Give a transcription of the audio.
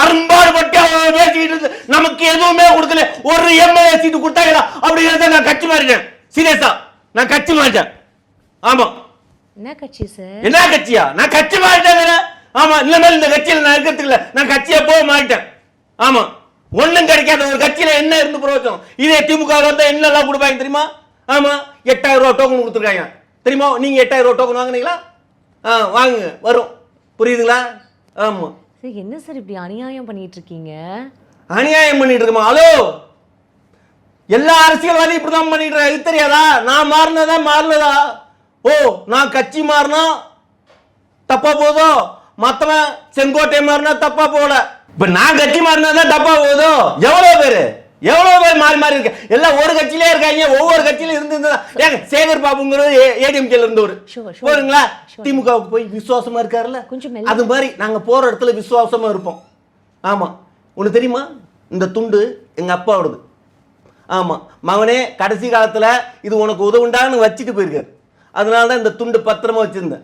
அரும்பாடுபட்டு அவன் பேசிக்கிட்டு இருந்து நமக்கு எதுவுமே கொடுக்கல. ஒரு எம்எல்ஏ சீட்டு கொடுத்தாங்களா அப்படிங்கிறத நான் கட்சி மாறிட்டேன். சீரியஸா நான் கட்சி மாறிட்டேன். ஆமா. என்ன கட்சி சார்? என்ன கட்சியா? நான் கட்சி மாறிட்டேன். ஆமா, இனிமேல் இந்த கட்சியில நான் இருக்கிறதுக்கு இல்ல. நான் கட்சியை போக மாட்டேன். ஆமா, ஒண்ணும் கிடைக்காத ஒரு கட்சியில என்ன இருந்து பிரயோஜனம்? இதே திமுக வந்தா என்னெல்லாம் கொடுப்பாங்க தெரியுமா? ஆமா, 8000 ரூபாய் டோக்கன் கொடுத்துருக்காங்க தெரியுமா? நீங்க 8000 ரூபாய் டோக்கன் வாங்குனீங்களா? வாங்குங்க, வரும். புரியுதுங்களா? ஆமா. என்ன சார் இப்படி அநியாயம் பண்ணிட்டு இருக்கீங்க? அநியாயம் பண்ணிட்டு இருக்கமா? ஹலோ, எல்லா அரசியல்வாதியும் இப்படிதான் பண்ணிட்டு இது தெரியாதா? நான் மாறினதா? ஓ, நான் கட்சி மாறினா தப்பா போதோ, மத்தவன் செங்கோட்டை மாறினா தப்பா போல, இப்ப நான் கட்சி மாறினாதான் தப்பா போதோ? எவ்வளவு பேர் மாறி இருக்கு. எல்லாம் ஒரு கட்சியிலே இருக்காங்க. ஒவ்வொரு கட்சியில இருந்து சேகர் பாபுங்கிறது ஏடிஎம்கேல இருந்தவர் போறீங்களா, திமுகவுக்கு போய் விசுவாசமா இருக்காருல்ல, அது மாதிரி நாங்க போற இடத்துல விசுவாசமா இருப்போம். ஆமா, உனக்கு தெரியுமா இந்த துண்டு எங்க அப்பாவோடது. ஆமா, மகனே கடைசி காலத்துல இது உனக்கு உதவுண்டான்னு வச்சுட்டு போயிருக்காரு. அதனாலதான் இந்த துண்டு பத்திரமா வச்சிருந்தேன்.